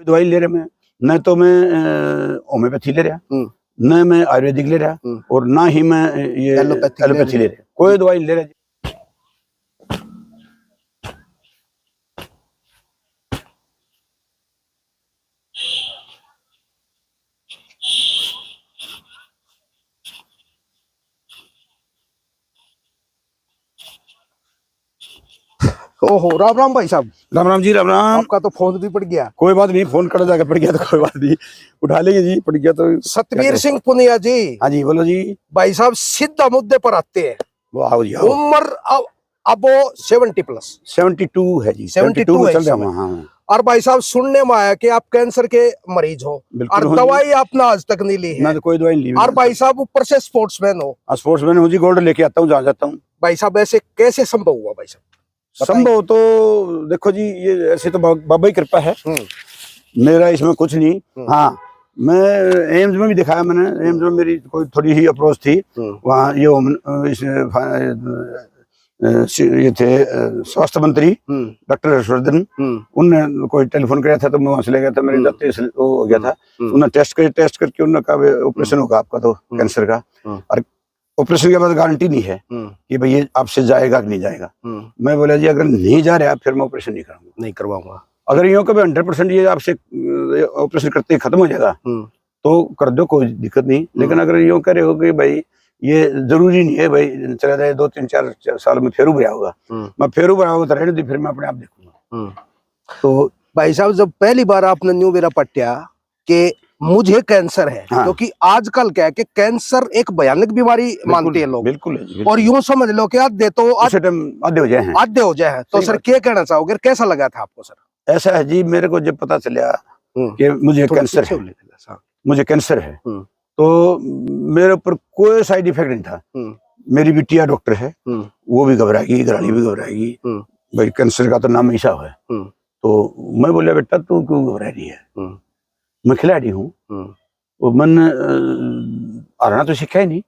दवाई ले रहा मैं, न तो मैं होम्योपैथी ले रहा, न मैं आयुर्वेदिक ले रहा और ना ही मैं ये एलोपैथी ले रहा, कोई दवाई ले रहा। ओहो, राम राम भाई साहब। राम राम जी, राम राम। आपका तो फोन भी पड़ गया। कोई बात नहीं, फोन कर जाकर पड़ गया तो कोई बात नहीं, उठा लेंगे जी, पड़ गया तो। सतबीर सिंह पुनिया जी। हाँ जी, बोलो जी। भाई साहब सीधा मुद्दे पर आते हैं। वाह जी, उम्र अब 70+। 72 है जी, 72 में है चल रहा हूँ। हाँ। और भाई साहब सुनने में आया कि आप कैंसर के मरीज हो और दवाई आपने आज तक नहीं ली है। ना तो कोई दवाई ली। और भाई साहब ऊपर से स्पोर्ट्समैन हो। स्पोर्ट्समैन हूँ जी, गोल्ड लेके आता हूँ जहाँ जाता हूँ। भाई साहब ऐसे कैसे संभव हुआ भाई साहब? संभव तो देखो जी, ये ऐसे तो बाबा की कृपा है, मेरा इसमें कुछ नहीं। हाँ, मैं एम्स में भी दिखाया मैंने, एम्स में मेरी कोई थोड़ी ही अप्रोच थी। वहाँ ये थे स्वास्थ्य मंत्री डॉक्टर हर्षवर्धन, उनने कोई टेलीफोन किया था तो मैं वहां से ले गया था, मेरे जाते वो हो गया था। उन्होंने टेस्ट करके उन्होंने कहा ऑपरेशन होगा आपका तो कैंसर का, और ऑपरेशन के बाद गारंटी नहीं है कि भाई ये आपसे जाएगा कि नहीं जाएगा। मैं बोला जी अगर नहीं जा रहा फिर मैं ऑपरेशन नहीं करूंगा, नहीं करवाऊंगा। अगर यूँ कभी 100% ये आपसे ऑपरेशन करते खत्म हो जाएगा तो कर दो, कोई दिक्कत नहीं। लेकिन अगर यूँ करे हो कि भाई ये जरूरी नहीं है, भाई चला जाए 2 3 4 साल में फिर उभरा होगा, मैं फिर उभरा होगा तो रहने दी, फिर मैं अपने आप देखूंगा। तो भाई साहब जब पहली बार आपने न्यू मेरा पट्टिया कि मुझे कैंसर है, क्योंकि आजकल क्या है कि कैंसर एक भयानक बीमारी मानते हैं लोग। बिल्कुल, और यूं समझ लो कि आधे हो जाए तो सर क्या कहना चाहोगे, कैसा लगा था आपको सर? ऐसा है जी, मेरे को जब पता चला कि मुझे कैंसर है, मुझे कैंसर है, तो मेरे ऊपर कोई साइड इफेक्ट नहीं था। मेरी बिटिया डॉक्टर है, वो भी घबराएगी, घराली भी घबराएगी, भाई कैंसर का तो नाम ऐसा है। तो मैं बोला बेटा तू क्यों घबरा रही है, मैं खिलाड़ी हूँ, मन हारना तो सीखा ही नहीं,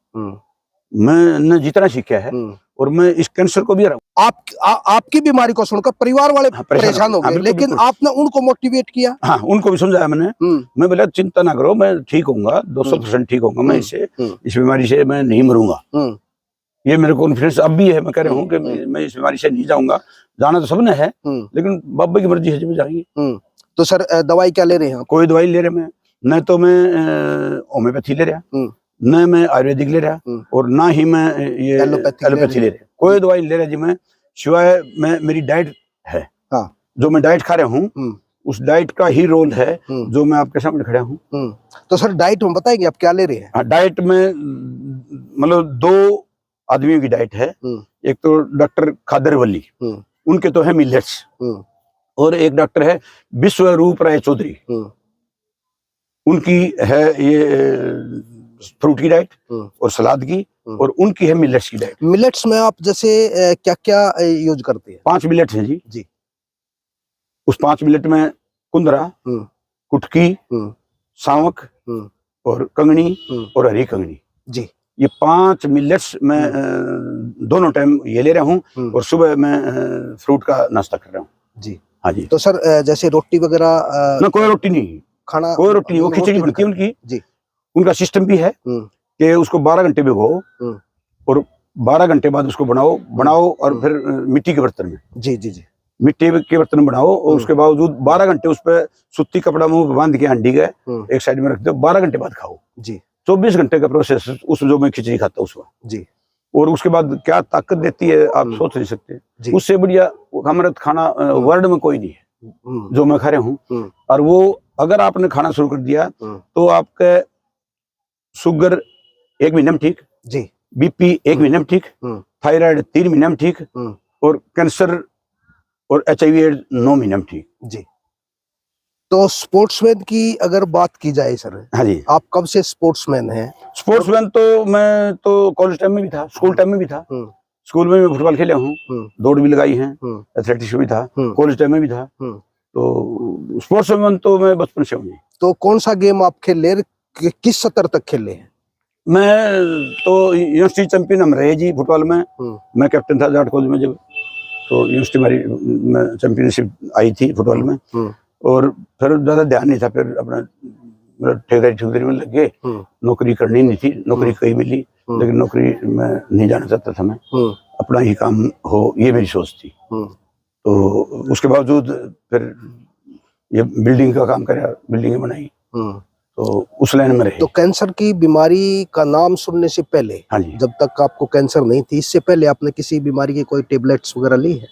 मैं न जीतना सीखा है, और मैं इस कैंसर को भी हराऊं। आपकी बीमारी को सुनकर परिवार वाले परेशान हो गए, लेकिन आपने उनको मोटिवेट किया। हाँ, उनको भी समझाया मैंने। मैं बोला चिंता ना करो, मैं ठीक होऊंगा, 200% ठीक होऊंगा, मैं इस बीमारी से मैं नहीं मरूंगा। ये मेरे कॉन्फिडेंस अब भी है, मैं कह रहा हूँ कि मैं इस बीमारी से नहीं जाऊंगा। जाना तो सबने है, लेकिन बाबा की मर्जी है जब जाएंगे। तो सर दवाई क्या ले रहे हैं? कोई दवाई ले रहे मैं, न तो मैं होम्योपैथी ले रहा, न मैं आयुर्वेदिक ले रहा और ना ही मैं ये एलोपैथी ले रहा, कोई दवाई ले रहा जी मैं, सिवाय मैं मेरी डाइट है। हाँ, जो मैं डाइट खा रहा हूँ उस डाइट का ही रोल है जो मैं आपके सामने खड़ा हूँ। तो सर डाइट में बताएंगे आप क्या ले रहे हैं? हाँ, डाइट में मतलब 2 आदमियों की डाइट है। एक तो डॉक्टर खादरवली, उनके तो है मिलेट्स, और एक डॉक्टर है विश्वरूप राय चौधरी, उनकी है ये फ्रूट की डाइट और सलाद की, और उनकी है मिलेट्स की डाइट। मिलेट्स में आप जैसे क्या क्या यूज करते हैं? 5 मिलेट्स हैं जी। उस 5 मिलेट में कुंदरा, कुटकी, सावक और कंगनी और हरी कंगनी जी, ये 5 मिलेट्स में दोनों टाइम ये ले रहा हूँ, और सुबह मैं फ्रूट का नाश्ता कर रहा हूँ जी। हाँ जी। तो सर जैसे रोटी वगैरह? ना, कोई रोटी नहीं, खाना कोई रोटी नहीं, वो खिचड़ी बनती है उनकी जी। उनका सिस्टम भी है कि उसको 12 घंटे भिगो और 12 घंटे बाद उसको बनाओ और फिर मिट्टी के बर्तन में जी मिट्टी के बर्तन में बनाओ, और उसके बावजूद 12 घंटे उस पर सूती कपड़ा मुंह पे बांध के हंडी के एक साइड में रख दो, 12 घंटे बाद खाओ जी। 24 घंटे का प्रोसेस उस जो मैं खिचड़ी खाता हूँ उसमें जी। और उसके बाद क्या ताकत देती है आप सोच नहीं सकते, उससे बढ़िया हमारा खाना वर्ल्ड में कोई नहीं है जो मैं खा रहा हूँ। और वो अगर आपने खाना शुरू कर दिया तो आपके शुगर 1 महीने में ठीक जी, बीपी 1 महीने में ठीक, थायराइड 3 महीने में ठीक, और कैंसर और HIV एड्स 9 महीने में ठीक जी। तो स्पोर्ट्समैन की अगर बात की जाए सर, हाँ जी, आप कब से स्पोर्ट्समैन हैं? स्पोर्ट्समैन तो मैं तो कॉलेज टाइम में भी था, स्कूल टाइम में भी था। स्कूल में मैं फुटबॉल खेला हूँ, दौड़ भी लगाई है, एथलेटिक्स में भी था, कॉलेज टाइम में भी था। तो स्पोर्ट्समैन तो मैं बचपन से हूँ। तो कौन सा गेम आप खेले, किस स्तर तक खेले हैं? मैं तो यूनिवर्सिटी चैंपियन हम रहे जी फुटबॉल में, मैं कैप्टन था जाट कॉलेज में जब, तो यूनिवर्सिटी हमारी चैंपियनशिप आई थी फुटबॉल में। और फिर ज्यादा ध्यान नहीं था, फिर अपना मतलब ठेकेदारी में लग गए। नौकरी करनी नहीं थी, नौकरी कहीं मिली, लेकिन नौकरी में नहीं जाना चाहता था मैं, अपना ही काम हो ये मेरी सोच थी। तो उसके बावजूद फिर ये बिल्डिंग का काम करा, बिल्डिंग बनाई, तो उस लाइन में रहे। तो कैंसर की बीमारी का नाम सुनने से पहले, हाँ जी, जब तक आपको कैंसर नहीं थी, इससे पहले आपने किसी बीमारी की कोई टेबलेट्स वगैरह ली है?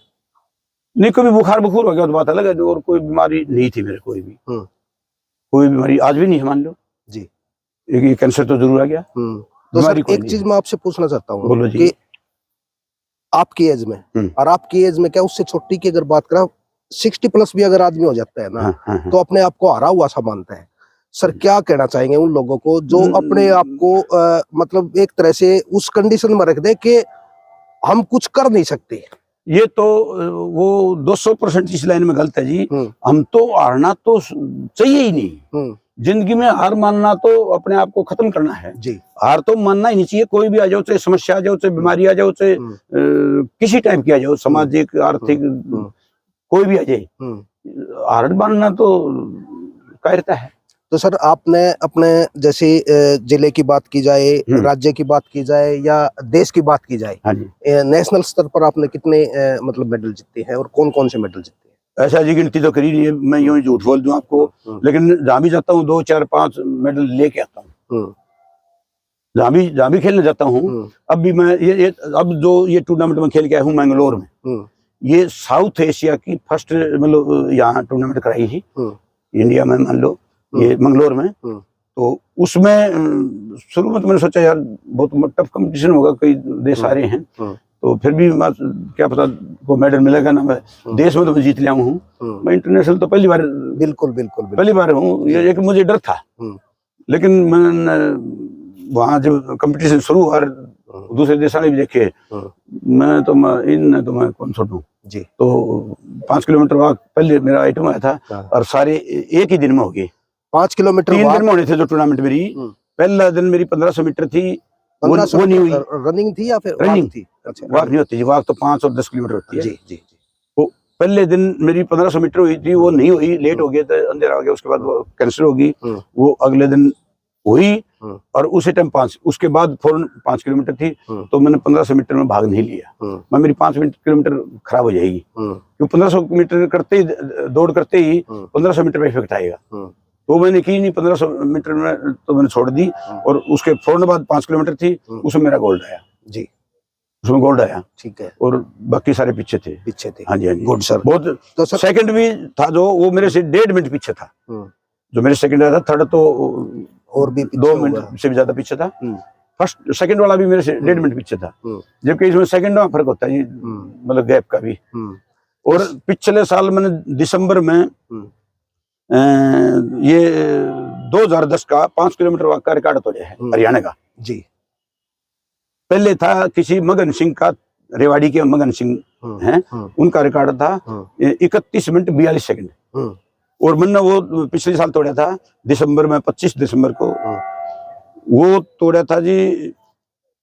नहीं, कभी बुखार हो गया तो बात अलग है, और कोई बीमारी नहीं थी मेरे, कोई भी कोई बीमारी आज भी नहीं है, मान लो जी। ये कैंसर तो जरूर आ गया। तो सर एक चीज मैं आपसे पूछना चाहता हूँ, बोलो जी। कि आपकी एज में और आपकी एज में, क्या उससे छोटी की अगर बात करें, 60+ भी अगर आदमी हो जाता है ना, तो अपने आप को हारा हुआ सा मानता है। सर क्या कहना चाहेंगे उन लोगों को जो अपने आप को मतलब एक तरह से उस कंडीशन में रख दे कि हम कुछ कर नहीं सकते? ये तो वो 200% इस लाइन में गलत है जी। हम तो हारना तो चाहिए ही नहीं। जिंदगी में हार मानना तो अपने आप को खत्म करना है जी। हार तो मानना ही नहीं चाहिए। कोई भी आ जाओ, चाहे समस्या आ जाओ, चाहे बीमारी आ जाओ, चाहे किसी टाइप की आ जाओ, सामाजिक आर्थिक कोई भी आ जाए, हार मानना तो कायरता है। तो सर आपने अपने जैसे जिले की बात की जाए, राज्य की बात की जाए या देश की बात की जाए, हाँ जी, नेशनल स्तर पर आपने कितने मतलब मेडल जीते हैं और कौन कौन से मेडल जीते हैं? ऐसा जी गिनती तो करी नहीं है, मैं यूं ही झूठ बोल दूं आपको, लेकिन जहां भी जाता हूँ 2 4 5 मेडल लेके आता हूँ। जहां भी खेलने जाता हूँ। अब भी मैं अब जो ये टूर्नामेंट में खेल के आया हूँ मैंगलोर में, ये साउथ एशिया की फर्स्ट मतलब यहाँ टूर्नामेंट कराई थी इंडिया में, मान लो ये मंगलोर में। तो उसमें शुरू में तो मैंने सोचा यार बहुत टफ कंपटीशन होगा, कई देश आ रहे हैं, तो फिर भी क्या पता को मेडल मिलेगा ना। मैं देश में तो मैं जीत लिया हूँ, मैं इंटरनेशनल तो पहली बार, बिल्कुल पहली बार हूँ। ये एक मुझे डर था, लेकिन मैं वहाँ जब कंपटीशन शुरू हुआ, दूसरे देश वाले भी देखे, मैं कौन छोड़ू जी। तो 5 किलोमीटर वॉक पहले मेरा आइटम आया था, और सारे एक ही दिन में हो गए। 5 किलोमीटर 3 दिन में होने थे जो टूर्नामेंट मेरी। पहला दिन मेरी 1500 मीटर थी, वो नहीं हुई। रनिंग थी या फिर रनिंग थी? अच्छा, वॉक नहीं होती जी, वॉक तो 5 और 10 किलोमीटर होती है। जी जी जी। वो पहले दिन मेरी 1500 मीटर हुई थी, वो नहीं हुई, लेट हो गया था, अंधेरा हो गया, उसके बाद वो कैंसिल होगी। वो अगले दिन हुई, और उसी टाइम 5, उसके बाद फौरन 5 किलोमीटर थी, तो मैंने 1500 मीटर में भाग नहीं लिया। मैं मेरी 5 किलोमीटर खराब हो जाएगी, क्योंकि 1500 मीटर करते ही, दौड़ करते ही 1500 मीटर पे इफेक्ट आएगा। तो मैंने की नहीं, 1500 मीटर में तो मैंने छोड़ दी, और उसके फौरन बाद 5 किलोमीटर थी, उसमें मेरा गोल्ड आया जी, उसमें गोल्ड आया। ठीक है। और बाकी सारे पीछे थे। हाँ जी, हाँ जी, गुड सर। बहुत तो सेकंड भी था जो, वो मेरे से 1.5 मिनट पीछे था। जो मेरे सेकंड आया था, थर्ड तो और भी 2 मिनट से भी ज्यादा पीछे था। फर्स्ट सेकंड वाला भी मेरे से 1.5 मिनट पीछे था, जबकि इसमें सेकंड में फर्क होता है, मतलब गैप का भी। और पिछले साल मैंने दिसंबर में ये 2010 का 5 किलोमीटर वॉक का रिकॉर्ड तोड़ा है हरियाणा का जी। पहले था किसी मगन सिंह का, रेवाड़ी के मगन सिंह हैं, उनका रिकॉर्ड था 31 मिनट 42 सेकंड, और मैंने वो पिछले साल तोड़ा था दिसंबर में, 25 दिसंबर को वो तोड़ा था जी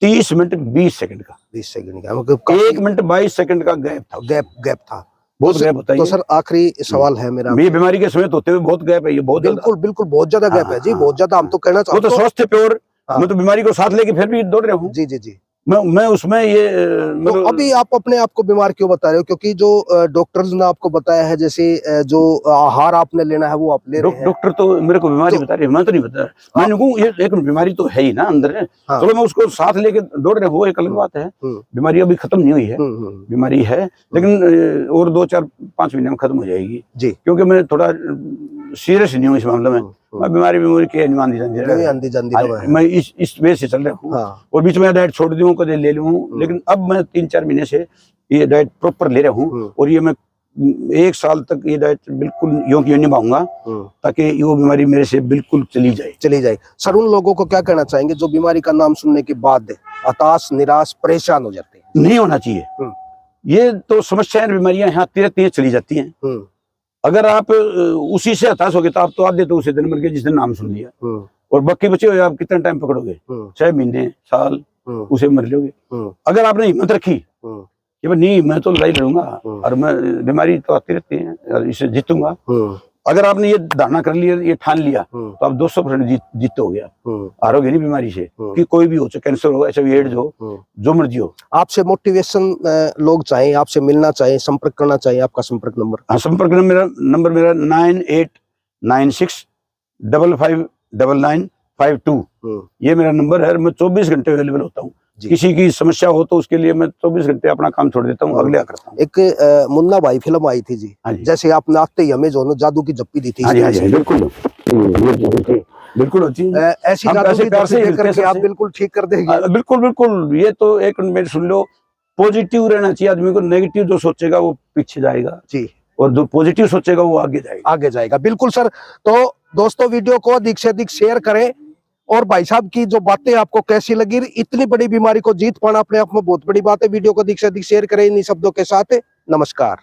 30 मिनट 20 सेकंड का। 20 सेकंड का मतलब 1 मिनट 22 सेकंड का गैप था। गैप था, बहुत गैप होता है। तो सर आखिरी सवाल है मेरा, ये बीमारी के समय होते हुए बहुत गैप है, ये बहुत बिल्कुल बहुत ज्यादा गैप है जी, बहुत ज्यादा। हम तो कहना चाहते हैं, वो तो स्वस्थ थे प्योर, मैं तो बीमारी को साथ लेके फिर भी दौड़ रहा हूँ। जी जी जी। मैं उसमें ये मतलब, तो अभी आप अपने आप को बीमार क्यों बता रहे हो? क्योंकि जो डॉक्टर्स ने आपको बताया है, जैसे जो आहार आपने लेना है वो आप ले रहे हैं। डॉक्टर तो मेरे को बीमारी बता रहे हैं, मैं तो नहीं बता रहा। मैंने कहूँ ये एक बीमारी तो है ही ना अंदर है, चलो मैं उसको साथ लेके दौड़ रहे, वो एक अलग बात है। बीमारी अभी खत्म नहीं हुई है, बीमारी है, लेकिन और 2 4 5 महीने में खत्म हो जाएगी जी, क्योंकि मैं थोड़ा सीरियस नहीं हूँ इस मामले में। मैं बीमारी के नहीं आंधी जानती मैं इस वे से चल रहा हूँ। और बीच में डाइट छोड़ दूँ, कभी ले लूँ, लेकिन अब मैं 3 4 महीने से ये डाइट प्रॉपर ले रहा हूँ, और ये मैं 1 साल तक ये डाइट बिल्कुल यूं की निभाऊंगा, ताकि वो बीमारी मेरे से बिल्कुल चली जाए। सर उन लोगों को क्या कहना चाहेंगे जो बीमारी का नाम सुनने के बाद हताश, निराश, परेशान हो जाते हैं? नहीं होना चाहिए, ये तो समस्याएं, बीमारियां यहाँ रहती हैं, चली जाती हैं। अगर आप उसी से हताश हो गए तो आप तो आधे तो उसी दिन मर गए जिस दिन नाम सुन लिया, और बाकी बचे हुए आप कितना टाइम पकड़ोगे? 6 महीने, साल, उसे मर लोगे। अगर आपने हिम्मत रखी कि नहीं मैं तो लड़ाई लड़ूंगा, और मैं बीमारी तो आती रहती है, और इसे जीतूंगा, अगर आपने ये धारणा कर लिया, ये ठान लिया, तो आप 200% जीते हो गया, हारोगे नहीं बीमारी से। कि कोई भी हो, चाहे कैंसर हो, HIV एड्स हो, जो मर्जी हो। आपसे मोटिवेशन लोग चाहें, आपसे मिलना चाहें, संपर्क करना चाहें, आपका संपर्क नंबर? हाँ, संपर्क नंबर मेरा 9896559952। ये मेरा नंबर है। मैं 24 घंटे अवेलेबल होता हूँ। किसी की समस्या हो तो उसके लिए मैं 24 घंटे अपना काम छोड़ देता हूँ, अगले करता हूँ। एक मुन्ना भाई फिल्म आई थी जी, जैसे आपने आते ही हमें जो ना जादू की जप्पी दी थी। बिल्कुल बिल्कुल होती है ऐसी जादू की जप्पी करके आप बिल्कुल ठीक कर देंगे। बिल्कुल बिल्कुल। ये तो एक मिनट सुन लो, पॉजिटिव रहना चाहिए आदमी को। नेगेटिव जो सोचेगा वो पीछे जाएगा जी, और जो पॉजिटिव सोचेगा वो आगे जाएगा। बिल्कुल सर। तो दोस्तों, वीडियो को अधिक से अधिक शेयर करें। और भाई साहब की जो बातें आपको कैसी लगी? इतनी बड़ी बीमारी को जीत पाना अपने आप में बहुत बड़ी बात है। वीडियो को अधिक से अधिक शेयर करें इन्हीं शब्दों के साथ। नमस्कार।